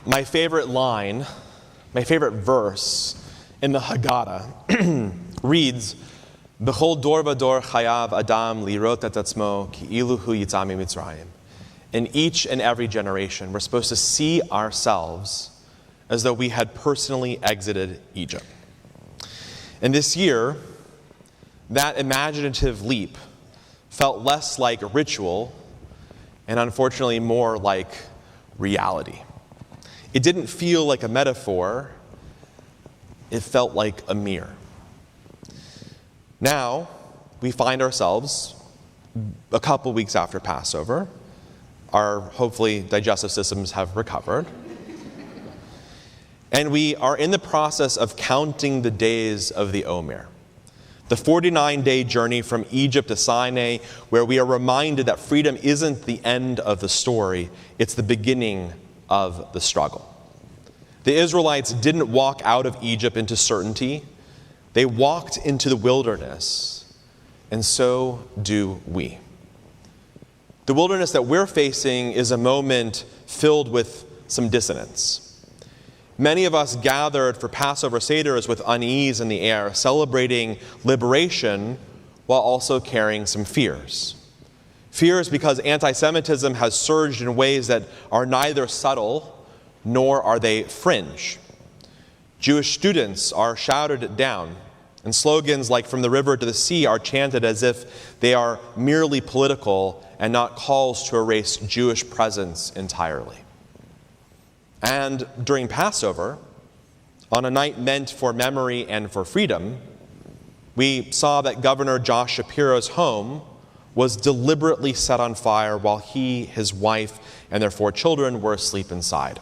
My favorite line, my favorite verse in the Haggadah reads, B'chol dor v'dor chayav adam lirot et atzmo ki'ilu hu yitza mitzrayim. In each and every generation, we're supposed to see ourselves as though we had personally exited Egypt. And this year, that imaginative leap felt less like a ritual and unfortunately more like reality. It didn't feel like a metaphor, it felt like a mirror. Now, we find ourselves a couple weeks after Passover. Our, hopefully, digestive systems have recovered. And we are in the process of counting the days of the Omer. The 49-day journey from Egypt to Sinai, where we are reminded that freedom isn't the end of the story, it's the beginning of the struggle. The Israelites didn't walk out of Egypt into certainty. They walked into the wilderness, and so do we. The wilderness that we're facing is a moment filled with some dissonance. Many of us gathered for Passover Seders with unease in the air, celebrating liberation while also carrying some fears. Fears because antisemitism has surged in ways that are neither subtle nor are they fringe. Jewish students are shouted down, and slogans like "From the river to the sea" are chanted as if they are merely political and not calls to erase Jewish presence entirely. And during Passover, on a night meant for memory and for freedom, we saw that Governor Josh Shapiro's home was deliberately set on fire while he, his wife, and their 4 children were asleep inside.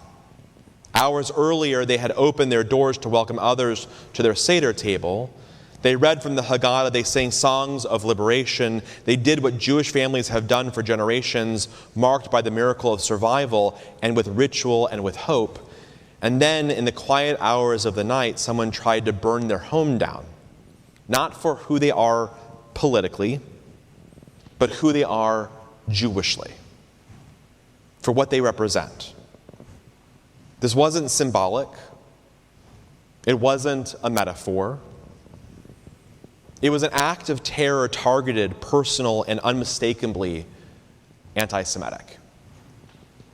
Hours earlier, they had opened their doors to welcome others to their Seder table. They read from the Haggadah, they sang songs of liberation. They did what Jewish families have done for generations, marked by the miracle of survival and with ritual and with hope. And then, in the quiet hours of the night, someone tried to burn their home down, not for who they are politically, but who they are Jewishly, for what they represent. This wasn't symbolic. It wasn't a metaphor. It was an act of terror targeted, personal, and unmistakably anti-Semitic.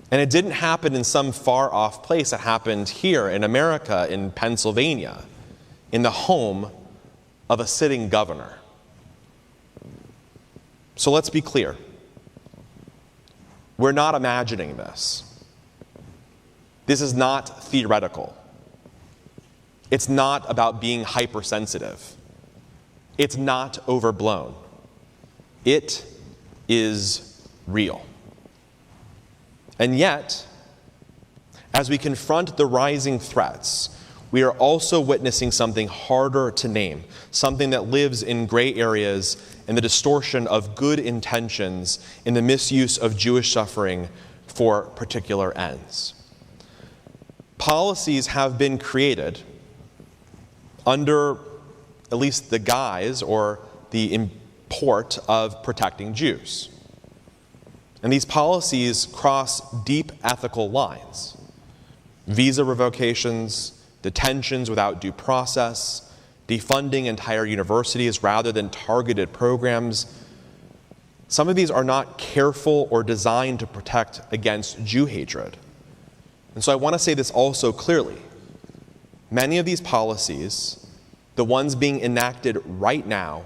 And it didn't happen in some far-off place. It happened here in America, in Pennsylvania, in the home of a sitting governor. So let's be clear. We're not imagining this. This is not theoretical. It's not about being hypersensitive. It's not overblown. It is real. And yet, as we confront the rising threats, we are also witnessing something harder to name, something that lives in gray areas in the distortion of good intentions, in the misuse of Jewish suffering for particular ends. Policies have been created under at least the guise or the import of protecting Jews. And these policies cross deep ethical lines. Visa revocations, detentions without due process, defunding entire universities rather than targeted programs. Some of these are not careful or designed to protect against Jew hatred. And so I want to say this also clearly. Many of these policies, the ones being enacted right now,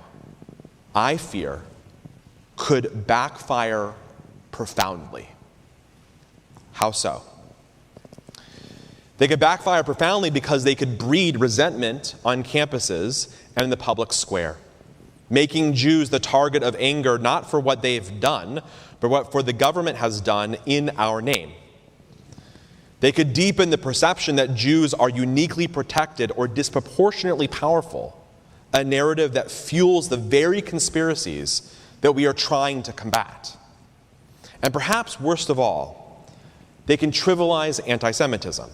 I fear, could backfire profoundly. How so? They could backfire profoundly because they could breed resentment on campuses and in the public square, making Jews the target of anger not for what they've done, but what for the government has done in our name. They could deepen the perception that Jews are uniquely protected or disproportionately powerful, a narrative that fuels the very conspiracies that we are trying to combat. And perhaps worst of all, they can trivialize anti-Semitism.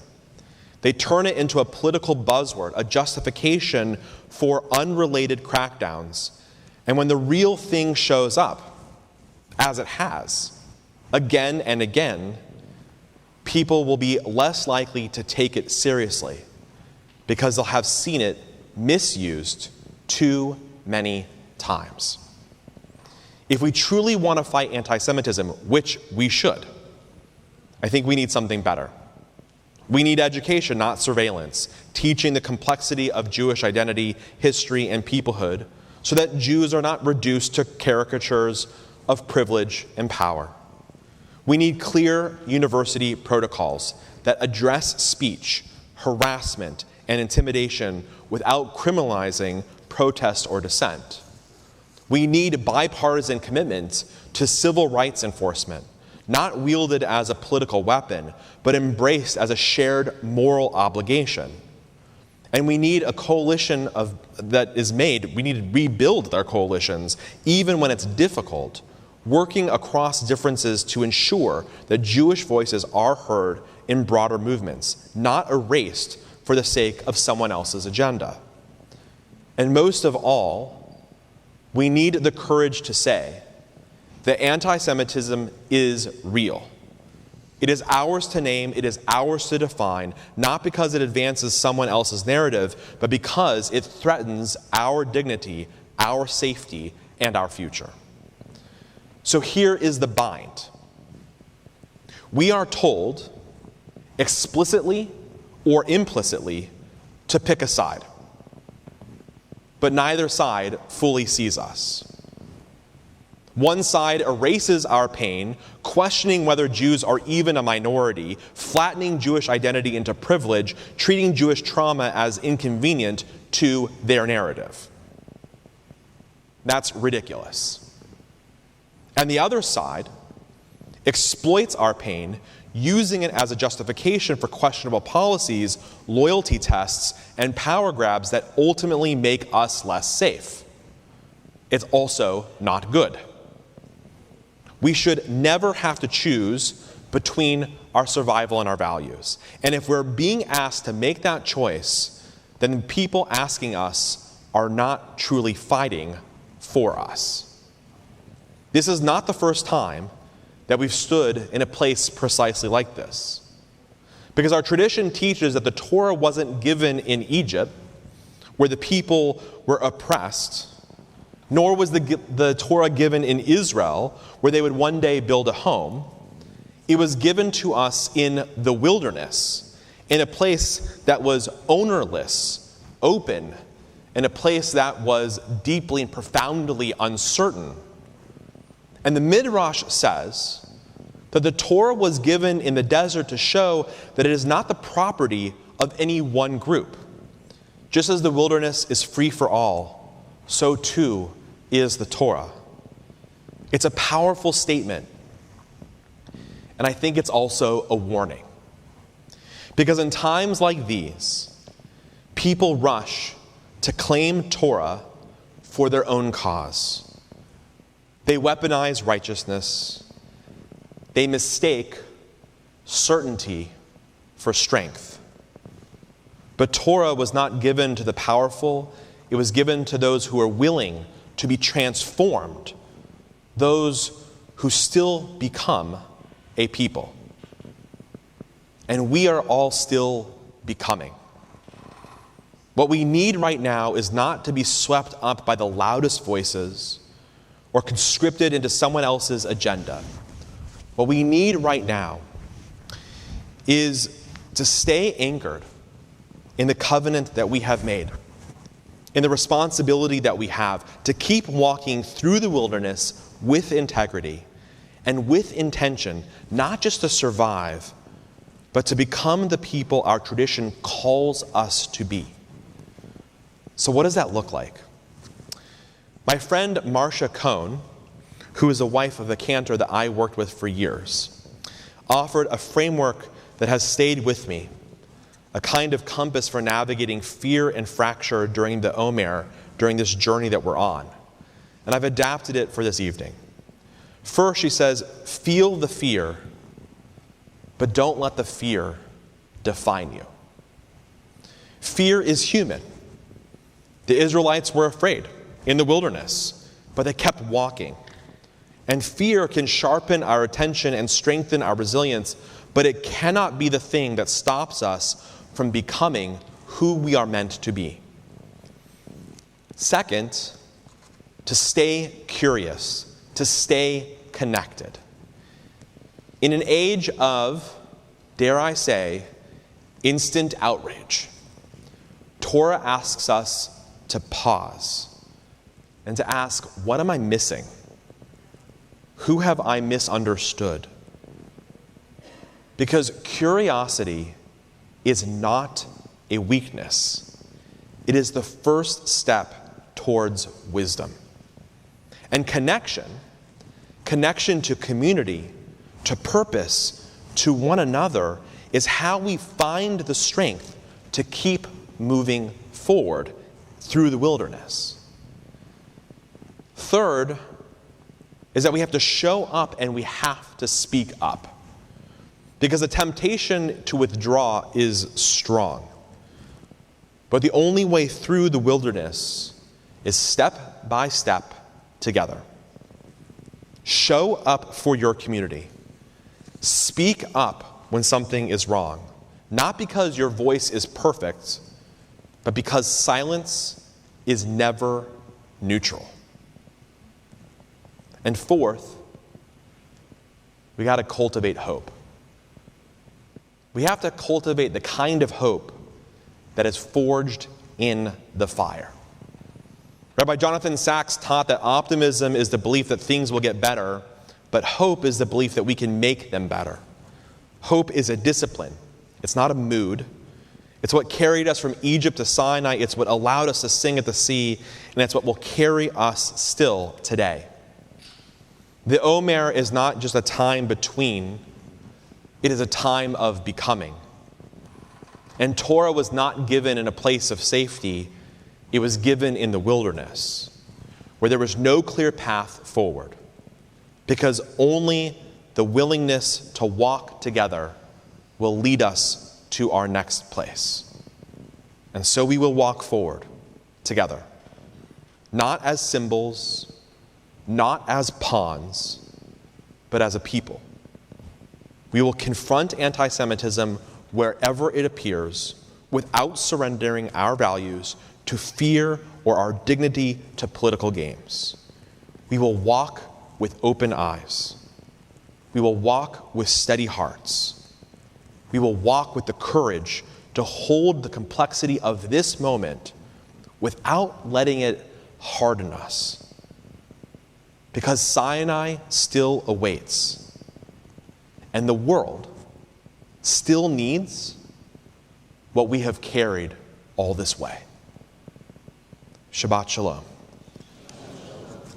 They turn it into a political buzzword, a justification for unrelated crackdowns. And when the real thing shows up, as it has, again and again, people will be less likely to take it seriously because they'll have seen it misused too many times. If we truly want to fight anti-Semitism, which we should, I think we need something better. We need education, not surveillance, teaching the complexity of Jewish identity, history, and peoplehood so that Jews are not reduced to caricatures of privilege and power. We need clear university protocols that address speech, harassment, and intimidation without criminalizing protest or dissent. We need bipartisan commitment to civil rights enforcement, not wielded as a political weapon, but embraced as a shared moral obligation. And we need a coalition that is made. We need to rebuild our coalitions, even when it's difficult, working across differences to ensure that Jewish voices are heard in broader movements, not erased for the sake of someone else's agenda. And most of all, we need the courage to say that anti-Semitism is real. It is ours to name, it is ours to define, not because it advances someone else's narrative, but because it threatens our dignity, our safety, and our future. So here is the bind. We are told, explicitly or implicitly, to pick a side. But neither side fully sees us. One side erases our pain, questioning whether Jews are even a minority, flattening Jewish identity into privilege, treating Jewish trauma as inconvenient to their narrative. That's ridiculous. And the other side exploits our pain, using it as a justification for questionable policies, loyalty tests, and power grabs that ultimately make us less safe. It's also not good. We should never have to choose between our survival and our values. And if we're being asked to make that choice, then people asking us are not truly fighting for us. This is not the first time that we've stood in a place precisely like this. Because our tradition teaches that the Torah wasn't given in Egypt, where the people were oppressed, nor was the Torah given in Israel, where they would one day build a home. It was given to us in the wilderness, in a place that was ownerless, open, in a place that was deeply and profoundly uncertain. And the Midrash says that the Torah was given in the desert to show that it is not the property of any one group. Just as the wilderness is free for all, so too is the Torah. It's a powerful statement, and I think it's also a warning. Because in times like these, people rush to claim Torah for their own cause. They weaponize righteousness. They mistake certainty for strength. But Torah was not given to the powerful. It was given to those who are willing to be transformed, those who still become a people. And we are all still becoming. What we need right now is not to be swept up by the loudest voices or conscripted into someone else's agenda. What we need right now is to stay anchored in the covenant that we have made, in the responsibility that we have to keep walking through the wilderness with integrity and with intention, not just to survive, but to become the people our tradition calls us to be. So what does that look like? My friend Marcia Cohn, who is the wife of a cantor that I worked with for years, offered a framework that has stayed with me, a kind of compass for navigating fear and fracture during the Omer, during this journey that we're on. And I've adapted it for this evening. First, she says, feel the fear, but don't let the fear define you. Fear is human. The Israelites were afraid in the wilderness, but they kept walking. And fear can sharpen our attention and strengthen our resilience, but it cannot be the thing that stops us from becoming who we are meant to be. Second, to stay curious, to stay connected. In an age of, dare I say, instant outrage, Torah asks us to pause and to ask, what am I missing? Who have I misunderstood? Because curiosity is not a weakness. It is the first step towards wisdom. And connection to community, to purpose, to one another, is how we find the strength to keep moving forward through the wilderness. Third is that we have to show up and we have to speak up. Because the temptation to withdraw is strong. But the only way through the wilderness is step by step together. Show up for your community. Speak up when something is wrong. Not because your voice is perfect, but because silence is never neutral. And fourth, we got to cultivate hope. We have to cultivate the kind of hope that is forged in the fire. Rabbi Jonathan Sacks taught that optimism is the belief that things will get better, but hope is the belief that we can make them better. Hope is a discipline. It's not a mood. It's what carried us from Egypt to Sinai. It's what allowed us to sing at the sea, and it's what will carry us still today. The Omer is not just a time between, it is a time of becoming. And Torah was not given in a place of safety, it was given in the wilderness, where there was no clear path forward, because only the willingness to walk together will lead us to our next place. And so we will walk forward together, not as symbols, not as pawns, but as a people. We will confront antisemitism wherever it appears without surrendering our values to fear or our dignity to political games. We will walk with open eyes. We will walk with steady hearts. We will walk with the courage to hold the complexity of this moment without letting it harden us. Because Sinai still awaits, and the world still needs what we have carried all this way. Shabbat Shalom.